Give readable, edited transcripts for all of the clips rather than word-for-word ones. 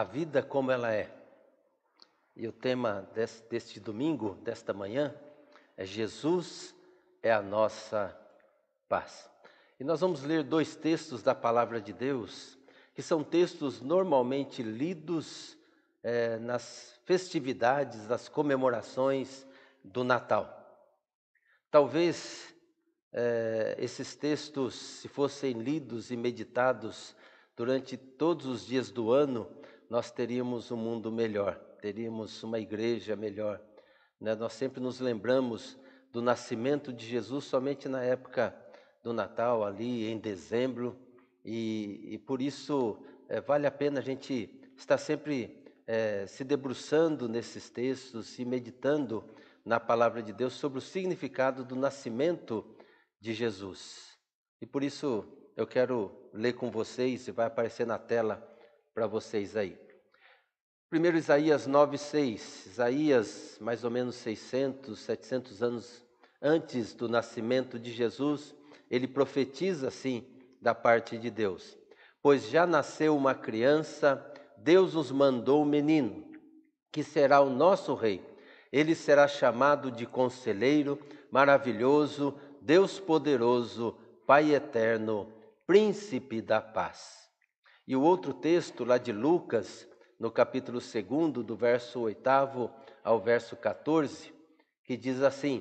A vida como ela é. E o tema deste domingo, desta manhã, é Jesus é a nossa paz. E nós vamos ler dois textos da palavra de Deus, que são textos normalmente lidos nas festividades, nas comemorações do Natal. Talvez esses textos, se fossem lidos e meditados durante todos os dias do ano, nós teríamos um mundo melhor, teríamos uma igreja melhor, né? Nós sempre nos lembramos do nascimento de Jesus somente na época do Natal, ali em dezembro, e por isso vale a pena a gente estar sempre se debruçando nesses textos e meditando na palavra de Deus sobre o significado do nascimento de Jesus. E por isso eu quero ler com vocês, e vai aparecer na tela para vocês aí. Primeiro Isaías 9:6. Isaías, mais ou menos 600, 700 anos antes do nascimento de Jesus, ele profetiza assim da parte de Deus. Pois já nasceu uma criança, Deus nos mandou um menino, que será o nosso rei. Ele será chamado de Conselheiro, Maravilhoso, Deus Poderoso, Pai Eterno, Príncipe da Paz. E o outro texto lá de Lucas, no capítulo 2, do verso 8 ao verso 14, que diz assim: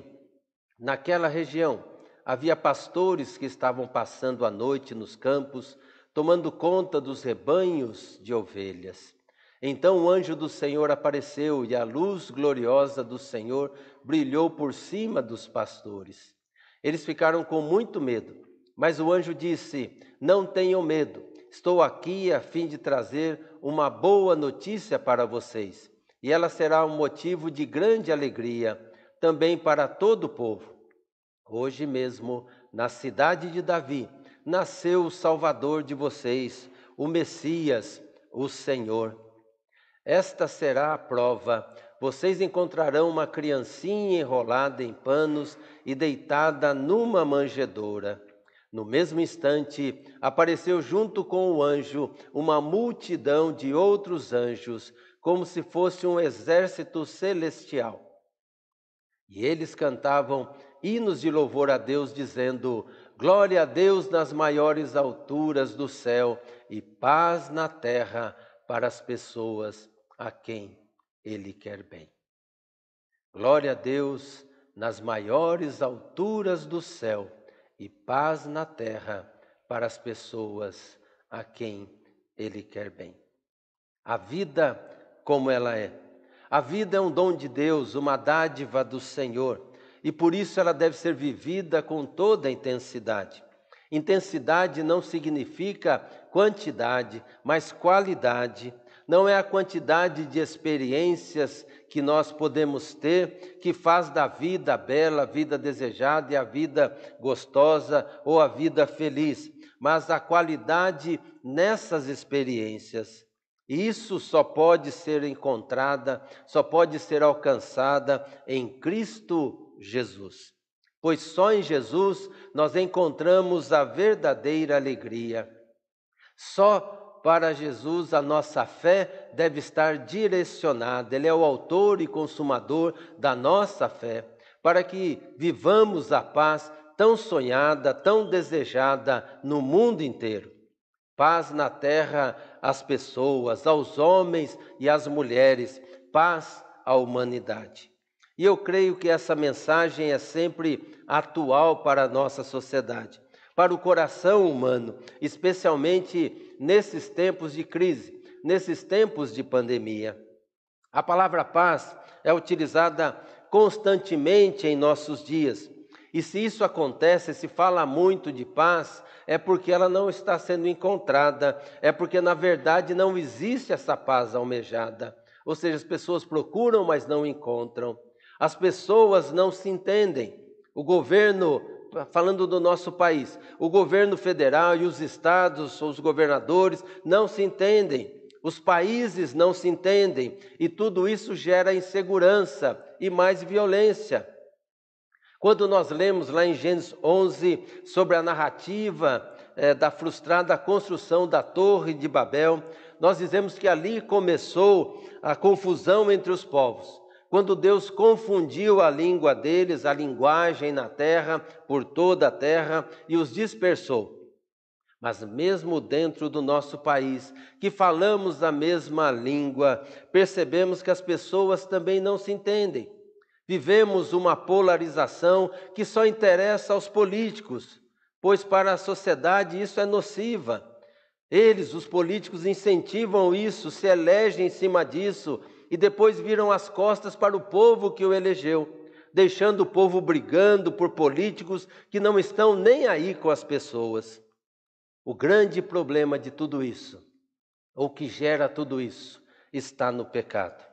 Naquela região havia pastores que estavam passando a noite nos campos, tomando conta dos rebanhos de ovelhas. Então o anjo do Senhor apareceu e a luz gloriosa do Senhor brilhou por cima dos pastores. Eles ficaram com muito medo, mas o anjo disse: Não tenham medo, estou aqui a fim de trazer uma boa notícia para vocês, e ela será um motivo de grande alegria também para todo o povo. Hoje mesmo, na cidade de Davi, nasceu o Salvador de vocês, o Messias, o Senhor. Esta será a prova: vocês encontrarão uma criancinha enrolada em panos e deitada numa manjedoura. No mesmo instante, apareceu junto com o anjo uma multidão de outros anjos, como se fosse um exército celestial. E eles cantavam hinos de louvor a Deus, dizendo: Glória a Deus nas maiores alturas do céu e paz na terra para as pessoas a quem Ele quer bem. Glória a Deus nas maiores alturas do céu e paz na terra para as pessoas a quem Ele quer bem. A vida como ela é. A vida é um dom de Deus, uma dádiva do Senhor, e por isso ela deve ser vivida com toda a intensidade. Intensidade não significa quantidade, mas qualidade. Não é a quantidade de experiências que nós podemos ter que faz da vida bela, a vida desejada e a vida gostosa ou a vida feliz, mas a qualidade nessas experiências. E isso só pode ser encontrada, só pode ser alcançada em Cristo Jesus. Pois só em Jesus nós encontramos a verdadeira alegria. Só para Jesus a nossa fé deve estar direcionada. Ele é o autor e consumador da nossa fé, para que vivamos a paz tão sonhada, tão desejada no mundo inteiro. Paz na terra às pessoas, aos homens e às mulheres, paz à humanidade. E eu creio que essa mensagem é sempre atual para a nossa sociedade, para o coração humano, especialmente nesses tempos de crise, nesses tempos de pandemia. A palavra paz é utilizada constantemente em nossos dias. E se isso acontece, se fala muito de paz, é porque ela não está sendo encontrada, é porque na verdade não existe essa paz almejada. Ou seja, as pessoas procuram, mas não encontram. As pessoas não se entendem. O governo, falando do nosso país, o governo federal e os estados, os governadores, não se entendem. Os países não se entendem. E tudo isso gera insegurança e mais violência. Quando nós lemos lá em Gênesis 11 sobre a narrativa da frustrada construção da Torre de Babel, nós dizemos que ali começou a confusão entre os povos. Quando Deus confundiu a língua deles, a linguagem na terra, por toda a terra, e os dispersou. Mas mesmo dentro do nosso país, que falamos a mesma língua, percebemos que as pessoas também não se entendem. Vivemos uma polarização que só interessa aos políticos, pois para a sociedade isso é nociva. Eles, os políticos, incentivam isso, se elegem em cima disso e depois viram as costas para o povo que o elegeu, deixando o povo brigando por políticos que não estão nem aí com as pessoas. O grande problema de tudo isso, ou que gera tudo isso, está no pecado.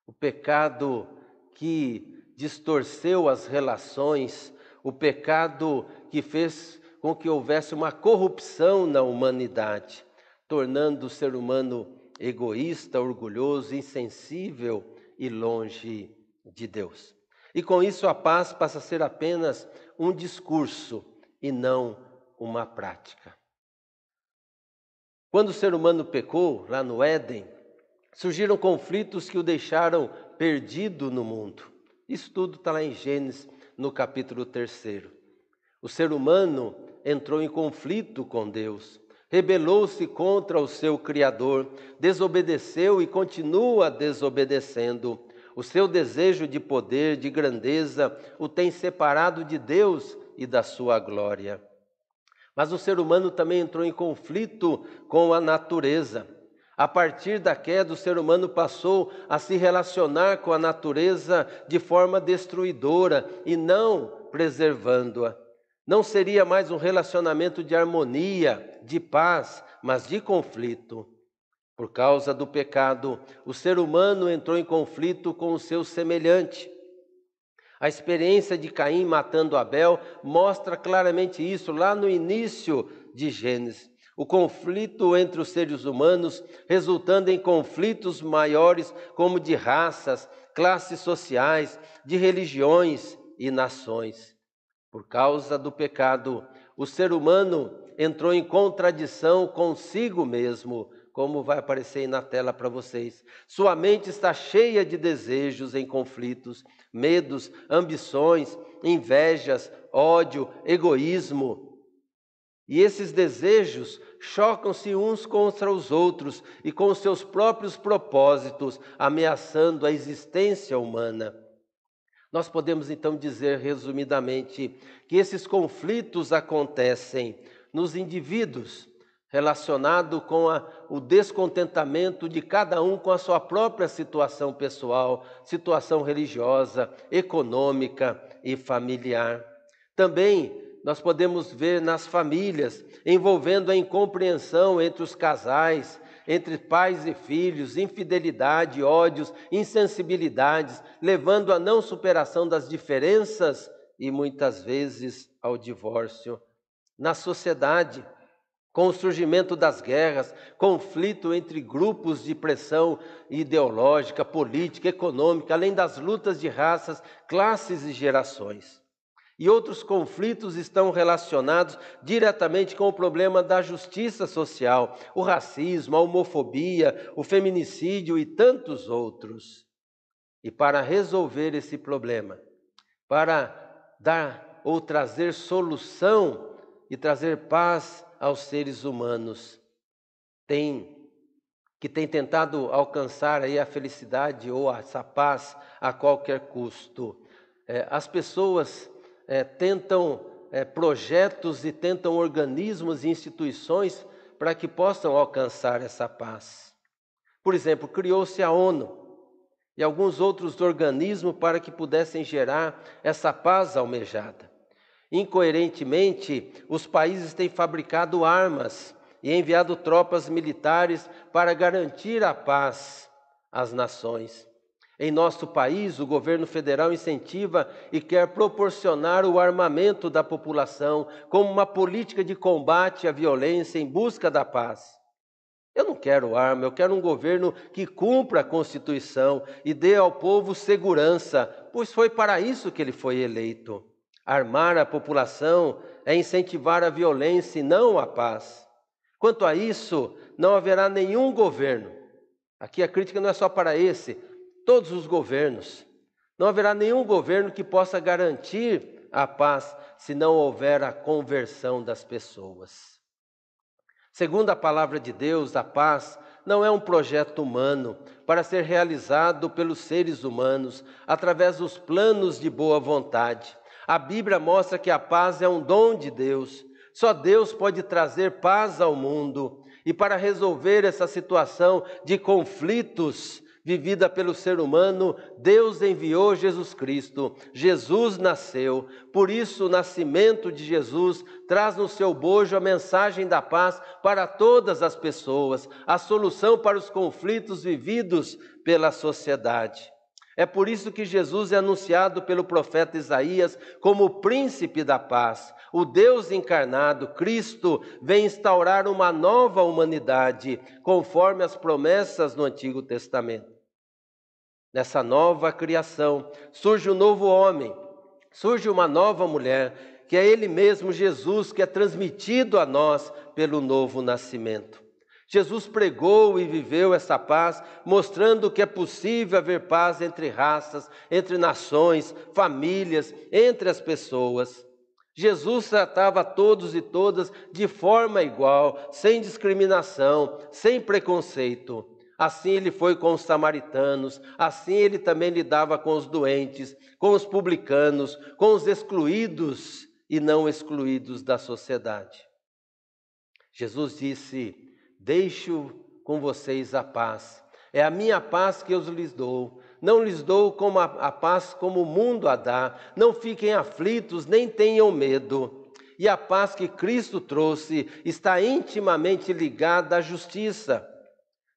O pecado que distorceu as relações, o pecado que fez com que houvesse uma corrupção na humanidade, tornando o ser humano egoísta, orgulhoso, insensível e longe de Deus. E com isso a paz passa a ser apenas um discurso e não uma prática. Quando o ser humano pecou, lá no Éden, surgiram conflitos que o deixaram perdido no mundo. Isso tudo está lá em Gênesis, no capítulo 3. O ser humano entrou em conflito com Deus, rebelou-se contra o seu Criador, desobedeceu e continua desobedecendo. O seu desejo de poder, de grandeza, o tem separado de Deus e da sua glória. Mas o ser humano também entrou em conflito com a natureza. A partir da queda, o ser humano passou a se relacionar com a natureza de forma destruidora e não preservando-a. Não seria mais um relacionamento de harmonia, de paz, mas de conflito. Por causa do pecado, o ser humano entrou em conflito com o seu semelhante. A experiência de Caim matando Abel mostra claramente isso lá no início de Gênesis. O conflito entre os seres humanos, resultando em conflitos maiores, como de raças, classes sociais, de religiões e nações. Por causa do pecado, o ser humano entrou em contradição consigo mesmo, como vai aparecer aí na tela para vocês. Sua mente está cheia de desejos em conflitos, medos, ambições, invejas, ódio, egoísmo. E esses desejos chocam-se uns contra os outros e com os seus próprios propósitos, ameaçando a existência humana. Nós podemos então dizer resumidamente que esses conflitos acontecem nos indivíduos, relacionado com o descontentamento de cada um com a sua própria situação pessoal, situação religiosa, econômica e familiar. Também nós podemos ver nas famílias, envolvendo a incompreensão entre os casais, entre pais e filhos, infidelidade, ódios, insensibilidades, levando à não superação das diferenças e muitas vezes ao divórcio. Na sociedade, com o surgimento das guerras, conflito entre grupos de pressão ideológica, política, econômica, além das lutas de raças, classes e gerações. E outros conflitos estão relacionados diretamente com o problema da justiça social, o racismo, a homofobia, o feminicídio e tantos outros. E para resolver esse problema, para dar ou trazer solução e trazer paz aos seres humanos, tem tentado alcançar aí a felicidade ou essa paz a qualquer custo. As pessoas tentam projetos e tentam organismos e instituições para que possam alcançar essa paz. Por exemplo, criou-se a ONU e alguns outros organismos para que pudessem gerar essa paz almejada. Incoerentemente, os países têm fabricado armas e enviado tropas militares para garantir a paz às nações. Em nosso país, o governo federal incentiva e quer proporcionar o armamento da população como uma política de combate à violência em busca da paz. Eu não quero arma, eu quero um governo que cumpra a Constituição e dê ao povo segurança, pois foi para isso que ele foi eleito. Armar a população é incentivar a violência e não a paz. Quanto a isso, não haverá nenhum governo. Aqui a crítica não é só para esse, todos os governos. Não haverá nenhum governo que possa garantir a paz se não houver a conversão das pessoas. Segundo a palavra de Deus, a paz não é um projeto humano para ser realizado pelos seres humanos através dos planos de boa vontade. A Bíblia mostra que a paz é um dom de Deus. Só Deus pode trazer paz ao mundo. E para resolver essa situação de conflitos vivida pelo ser humano, Deus enviou Jesus Cristo. Jesus nasceu. Por isso, o nascimento de Jesus traz no seu bojo a mensagem da paz para todas as pessoas, a solução para os conflitos vividos pela sociedade. É por isso que Jesus é anunciado pelo profeta Isaías como o príncipe da paz. O Deus encarnado, Cristo, vem instaurar uma nova humanidade, conforme as promessas no Antigo Testamento. Nessa nova criação, surge um novo homem, surge uma nova mulher, que é Ele mesmo, Jesus, que é transmitido a nós pelo novo nascimento. Jesus pregou e viveu essa paz, mostrando que é possível haver paz entre raças, entre nações, famílias, entre as pessoas. Jesus tratava todos e todas de forma igual, sem discriminação, sem preconceito. Assim ele foi com os samaritanos, assim ele também lidava com os doentes, com os publicanos, com os excluídos e não excluídos da sociedade. Jesus disse: deixo com vocês a paz. É a minha paz que eu lhes dou. Não lhes dou como a paz como o mundo a dá. Não fiquem aflitos, nem tenham medo. E a paz que Cristo trouxe está intimamente ligada à justiça.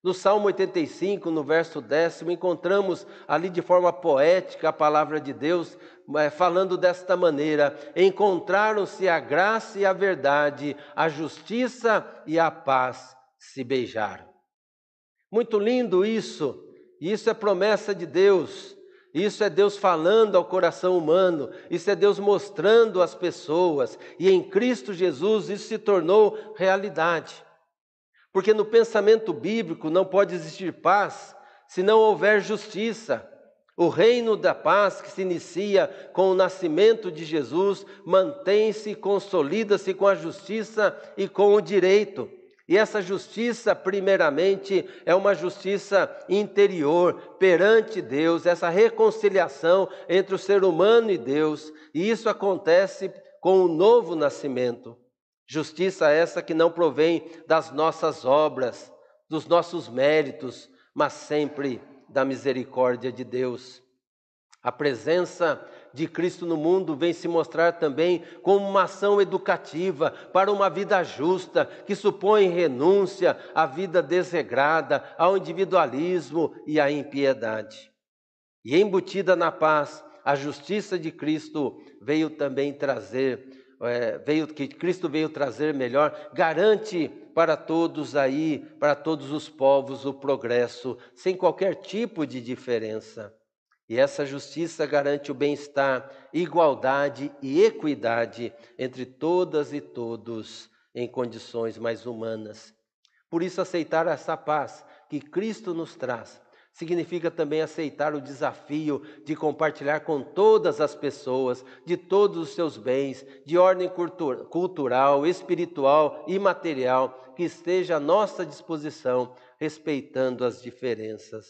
No Salmo 85, no verso 10º, encontramos ali de forma poética a palavra de Deus, falando desta maneira: encontraram-se a graça e a verdade, a justiça e a paz se beijaram. Muito lindo isso, isso é promessa de Deus, isso é Deus falando ao coração humano, isso é Deus mostrando às pessoas, e em Cristo Jesus isso se tornou realidade. Porque no pensamento bíblico não pode existir paz se não houver justiça. O reino da paz, que se inicia com o nascimento de Jesus, mantém-se e consolida-se com a justiça e com o direito. E essa justiça, primeiramente, é uma justiça interior, perante Deus, essa reconciliação entre o ser humano e Deus. E isso acontece com o novo nascimento. Justiça essa que não provém das nossas obras, dos nossos méritos, mas sempre da misericórdia de Deus. A presença de Cristo no mundo vem se mostrar também como uma ação educativa para uma vida justa, que supõe renúncia à vida desregrada, ao individualismo e à impiedade. E embutida na paz, a justiça de Cristo veio também trazer, Cristo veio trazer melhor, garante para todos aí, para todos os povos, o progresso, sem qualquer tipo de diferença. E essa justiça garante o bem-estar, igualdade e equidade entre todas e todos em condições mais humanas. Por isso, aceitar essa paz que Cristo nos traz significa também aceitar o desafio de compartilhar com todas as pessoas, de todos os seus bens, de ordem cultural, espiritual e material, que esteja à nossa disposição, respeitando as diferenças.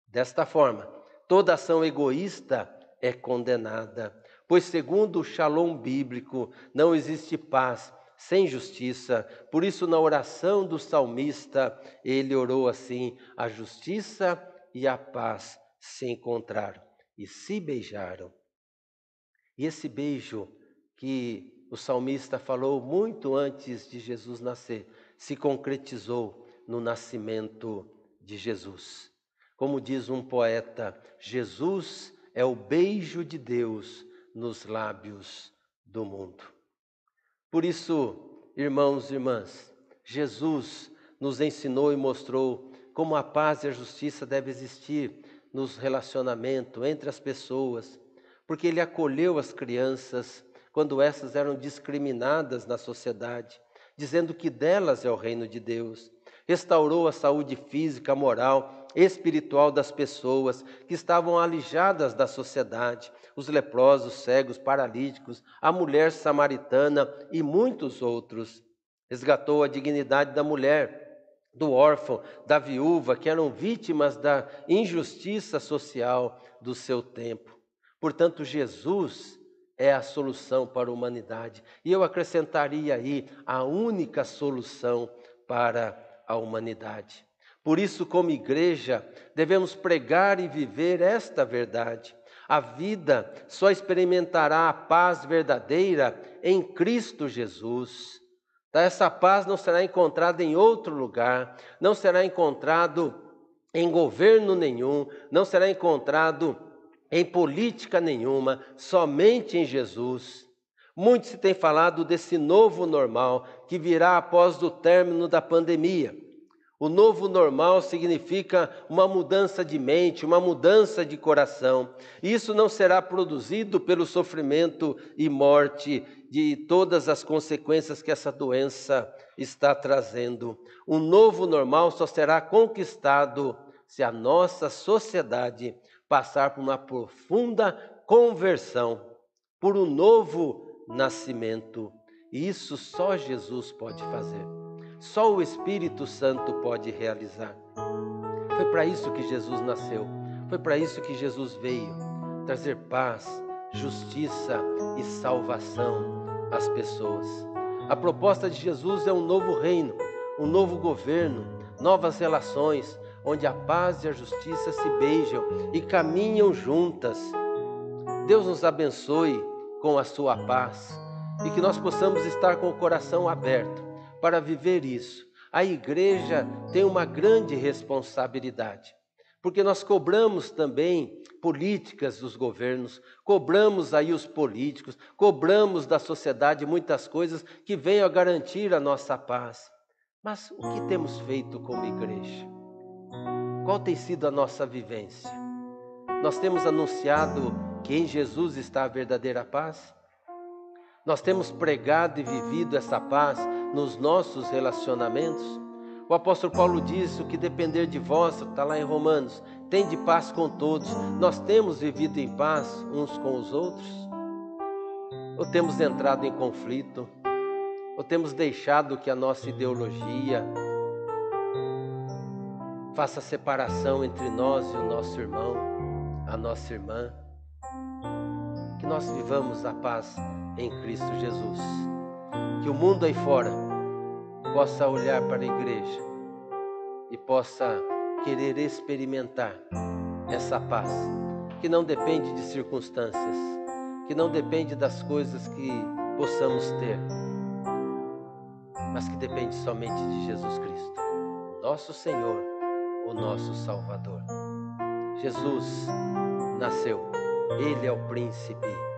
Desta forma, toda ação egoísta é condenada, pois segundo o Shalom bíblico, não existe paz sem justiça. Por isso, na oração do salmista, ele orou assim: a justiça e a paz se encontraram e se beijaram. E esse beijo que o salmista falou muito antes de Jesus nascer, se concretizou no nascimento de Jesus. Como diz um poeta, Jesus é o beijo de Deus nos lábios do mundo. Por isso, irmãos e irmãs, Jesus nos ensinou e mostrou como a paz e a justiça devem existir nos relacionamentos entre as pessoas, porque Ele acolheu as crianças quando essas eram discriminadas na sociedade. dizendo que delas é o reino de Deus. Restaurou a saúde física, moral, espiritual das pessoas que estavam alijadas da sociedade, os leprosos, cegos, paralíticos, a mulher samaritana e muitos outros. Resgatou a dignidade da mulher, do órfão, da viúva, que eram vítimas da injustiça social do seu tempo. Portanto, Jesus é a solução para a humanidade. E eu acrescentaria aí a única solução para a humanidade. Por isso, como igreja, devemos pregar e viver esta verdade. A vida só experimentará a paz verdadeira em Cristo Jesus. Essa paz não será encontrada em outro lugar, não será encontrado em governo nenhum, não será encontrado em política nenhuma, somente em Jesus. Muito se tem falado desse novo normal que virá após o término da pandemia. O novo normal significa uma mudança de mente, uma mudança de coração. Isso não será produzido pelo sofrimento e morte de todas as consequências que essa doença está trazendo. O novo normal só será conquistado se a nossa sociedade passar por uma profunda conversão, por um novo nascimento. E isso só Jesus pode fazer. Só o Espírito Santo pode realizar. Foi para isso que Jesus nasceu. Foi para isso que Jesus veio. Trazer paz, justiça e salvação às pessoas. A proposta de Jesus é um novo reino, um novo governo, novas relações, onde a paz e a justiça se beijam e caminham juntas. Deus nos abençoe com a sua paz e que nós possamos estar com o coração aberto para viver isso. A igreja tem uma grande responsabilidade, porque nós cobramos também políticas dos governos, cobramos aí os políticos, cobramos da sociedade muitas coisas que venham a garantir a nossa paz. Mas o que temos feito como igreja? Qual tem sido a nossa vivência? Nós temos anunciado que em Jesus está a verdadeira paz? Nós temos pregado e vivido essa paz nos nossos relacionamentos? O apóstolo Paulo diz: o que depender de vós, está lá em Romanos, tende paz com todos. Nós temos vivido em paz uns com os outros? Ou temos entrado em conflito? Ou temos deixado que a nossa ideologia faça separação entre nós e o nosso irmão, a nossa irmã? Que nós vivamos a paz em Cristo Jesus. Que o mundo aí fora possa olhar para a igreja e possa querer experimentar essa paz, que não depende de circunstâncias, que não depende das coisas que possamos ter, mas que depende somente de Jesus Cristo, o nosso Senhor, o nosso Salvador. Jesus nasceu, Ele é o príncipe